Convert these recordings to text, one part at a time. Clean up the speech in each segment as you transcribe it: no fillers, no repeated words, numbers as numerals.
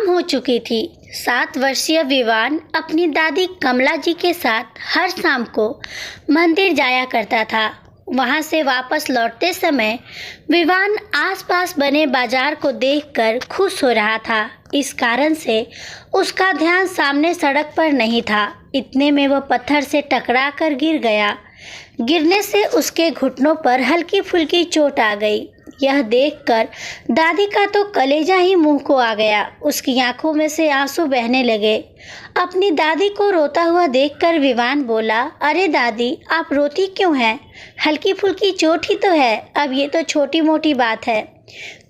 शाम हो चुकी थी। 7 वर्षीय विवान अपनी दादी कमला जी के साथ हर शाम को मंदिर जाया करता था। वहां से वापस लौटते समय विवान आसपास बने बाजार को देखकर खुश हो रहा था। इस कारण से उसका ध्यान सामने सड़क पर नहीं था। इतने में वह पत्थर से टकरा कर गिर गया। गिरने से उसके घुटनों पर हल्की फुल्की चोट आ गई। यह देखकर दादी का तो कलेजा ही मुंह को आ गया। उसकी आंखों में से आंसू बहने लगे। अपनी दादी को रोता हुआ देखकर विवान बोला, अरे दादी, आप रोती क्यों हैं? हल्की फुल्की चोट ही तो है। अब ये तो छोटी मोटी बात है,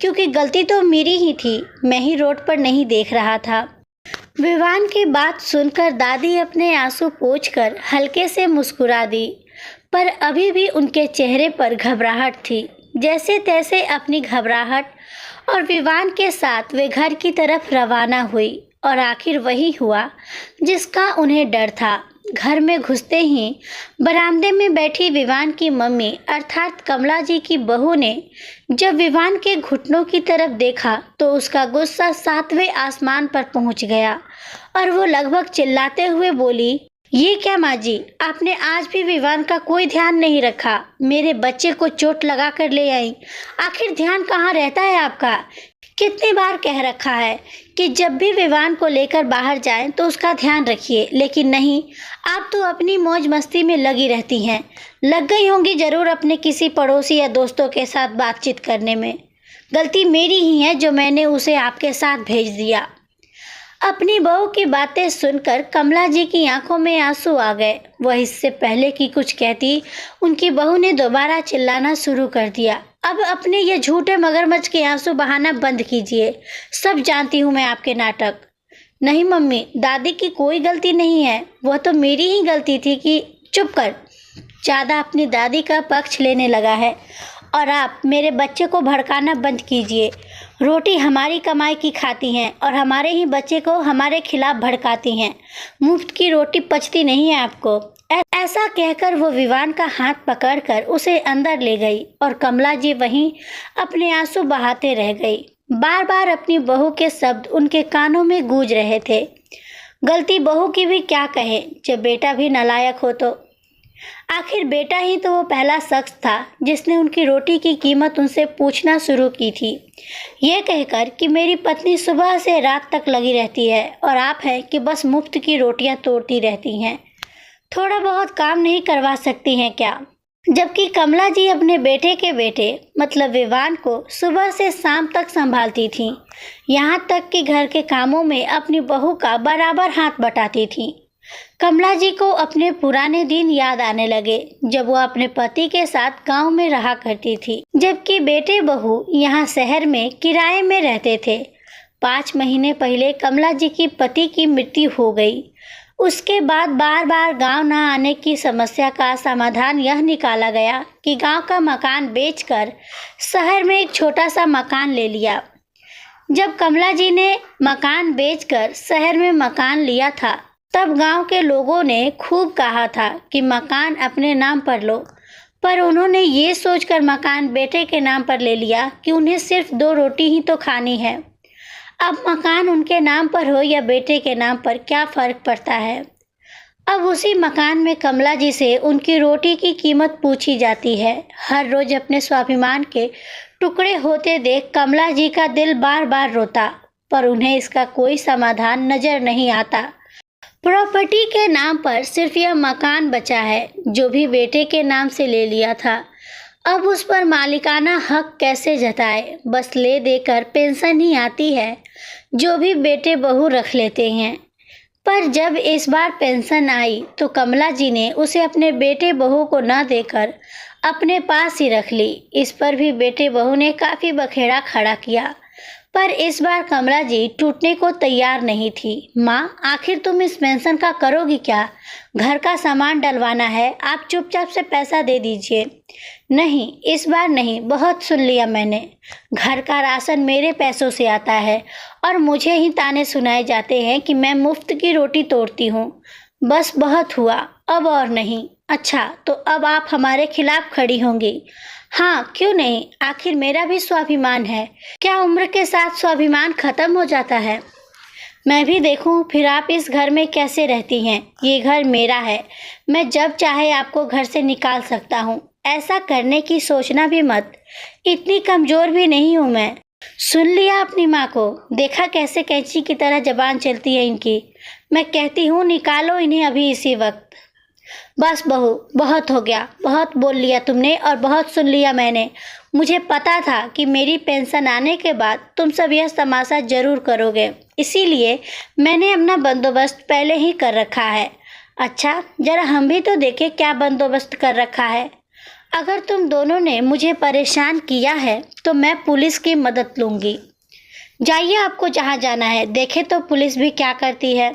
क्योंकि गलती तो मेरी ही थी। मैं ही रोड पर नहीं देख रहा था। विवान की बात सुनकर दादी अपने आंसू पोंछकर हल्के से मुस्कुरा दी, पर अभी भी उनके चेहरे पर घबराहट थी। जैसे तैसे अपनी घबराहट और विवान के साथ वे घर की तरफ रवाना हुई और आखिर वही हुआ जिसका उन्हें डर था। घर में घुसते ही बरामदे में बैठी विवान की मम्मी अर्थात कमला जी की बहू ने जब विवान के घुटनों की तरफ देखा तो उसका गुस्सा 7वें आसमान पर पहुंच गया और वो लगभग चिल्लाते हुए बोली, ये क्या माँ जी, आपने आज भी विवान का कोई ध्यान नहीं रखा। मेरे बच्चे को चोट लगा कर ले आई। आखिर ध्यान कहाँ रहता है आपका? कितनी बार कह रखा है कि जब भी विवान को लेकर बाहर जाएं तो उसका ध्यान रखिए, लेकिन नहीं, आप तो अपनी मौज मस्ती में लगी रहती हैं। लग गई होंगी जरूर अपने किसी पड़ोसी या दोस्तों के साथ बातचीत करने में। गलती मेरी ही है जो मैंने उसे आपके साथ भेज दिया। अपनी बहू की बातें सुनकर कमला जी की आंखों में आंसू आ गए। वह इससे पहले कि कुछ कहती, उनकी बहू ने दोबारा चिल्लाना शुरू कर दिया, अब अपने ये झूठे मगरमच्छ के आंसू बहाना बंद कीजिए। सब जानती हूँ मैं आपके नाटक। नहीं मम्मी, दादी की कोई गलती नहीं है, वह तो मेरी ही गलती थी कि चुप कर। ज़्यादा अपनी दादी का पक्ष लेने लगा है और आप मेरे बच्चे को भड़काना बंद कीजिए। रोटी हमारी कमाई की खाती हैं और हमारे ही बच्चे को हमारे खिलाफ भड़काती हैं। मुफ्त की रोटी पचती नहीं है आपको। ऐसा कहकर वो विवान का हाथ पकड़कर उसे अंदर ले गई और कमला जी वहीं अपने आंसू बहाते रह गई। बार बार अपनी बहू के शब्द उनके कानों में गूंज रहे थे। गलती बहू की भी क्या कहे जब बेटा भी नालायक हो तो। आखिर बेटा ही तो वो पहला शख्स था जिसने उनकी रोटी की कीमत उनसे पूछना शुरू की थी, ये कहकर कि मेरी पत्नी सुबह से रात तक लगी रहती है और आप हैं कि बस मुफ्त की रोटियां तोड़ती रहती हैं। थोड़ा बहुत काम नहीं करवा सकती हैं क्या? जबकि कमला जी अपने बेटे के बेटे मतलब विवान को सुबह से शाम तक संभालती थीं। यहाँ तक कि घर के कामों में अपनी बहू का बराबर हाथ बटाती थीं। कमला जी को अपने पुराने दिन याद आने लगे जब वो अपने पति के साथ गांव में रहा करती थी, जबकि बेटे बहू यहाँ शहर में किराए में रहते थे। 5 महीने पहले कमला जी की पति की मृत्यु हो गई। उसके बाद बार बार गांव न आने की समस्या का समाधान यह निकाला गया कि गांव का मकान बेचकर शहर में एक छोटा सा मकान ले लिया। जब कमला जी ने मकान बेचकर शहर में मकान लिया था तब गांव के लोगों ने खूब कहा था कि मकान अपने नाम पर लो, पर उन्होंने ये सोचकर मकान बेटे के नाम पर ले लिया कि उन्हें सिर्फ 2 रोटी ही तो खानी है। अब मकान उनके नाम पर हो या बेटे के नाम पर क्या फ़र्क पड़ता है। अब उसी मकान में कमला जी से उनकी रोटी की कीमत पूछी जाती है। हर रोज़ अपने स्वाभिमान के टुकड़े होते देख कमला जी का दिल बार बार रोता, पर उन्हें इसका कोई समाधान नज़र नहीं आता। प्रॉपर्टी के नाम पर सिर्फ यह मकान बचा है जो भी बेटे के नाम से ले लिया था। अब उस पर मालिकाना हक कैसे जताए? बस ले देकर पेंशन ही आती है जो भी बेटे बहू रख लेते हैं। पर जब इस बार पेंशन आई तो कमला जी ने उसे अपने बेटे बहू को न देकर अपने पास ही रख ली। इस पर भी बेटे बहू ने काफ़ी बखेड़ा खड़ा किया, पर इस बार कमला जी टूटने को तैयार नहीं थी। माँ, आखिर तुम इस पेंशन का करोगी क्या? घर का सामान डलवाना है, आप चुपचाप से पैसा दे दीजिए। नहीं, इस बार नहीं, बहुत सुन लिया मैंने। घर का राशन मेरे पैसों से आता है और मुझे ही ताने सुनाए जाते हैं कि मैं मुफ्त की रोटी तोड़ती हूँ। बस बहुत हुआ, अब और नहीं। अच्छा, तो अब आप हमारे खिलाफ खड़ी होंगी? हाँ, क्यों नहीं, आखिर मेरा भी स्वाभिमान है। क्या उम्र के साथ स्वाभिमान खत्म हो जाता है? मैं भी देखूं फिर आप इस घर में कैसे रहती हैं। ये घर मेरा है, मैं जब चाहे आपको घर से निकाल सकता हूँ। ऐसा करने की सोचना भी मत, इतनी कमज़ोर भी नहीं हूँ मैं। सुन लिया अपनी माँ को, देखा कैसे कैंची की तरह जबान चलती है इनकी। मैं कहती हूँ निकालो इन्हें अभी इसी वक्त। बस बहू, बहुत हो गया, बहुत बोल लिया तुमने और बहुत सुन लिया मैंने। मुझे पता था कि मेरी पेंशन आने के बाद तुम सब यह तमाशा जरूर करोगे, इसीलिए मैंने अपना बंदोबस्त पहले ही कर रखा है। अच्छा, जरा हम भी तो देखें क्या बंदोबस्त कर रखा है। अगर तुम दोनों ने मुझे परेशान किया है तो मैं पुलिस की मदद लूँगी। जाइए, आपको जहाँ जाना है, देखें तो पुलिस भी क्या करती है।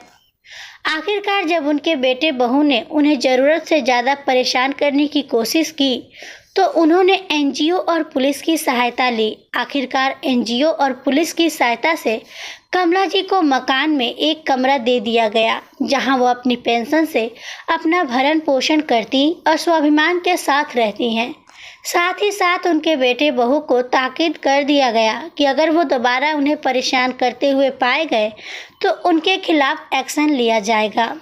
आखिरकार जब उनके बेटे बहू ने उन्हें ज़रूरत से ज़्यादा परेशान करने की कोशिश की तो उन्होंने एनजीओ और पुलिस की सहायता ली। आखिरकार एनजीओ और पुलिस की सहायता से कमला जी को मकान में एक कमरा दे दिया गया, जहां वो अपनी पेंशन से अपना भरण पोषण करती और स्वाभिमान के साथ रहती हैं। साथ ही साथ उनके बेटे बहू को ताकीद कर दिया गया कि अगर वो दोबारा उन्हें परेशान करते हुए पाए गए तो उनके खिलाफ एक्शन लिया जाएगा।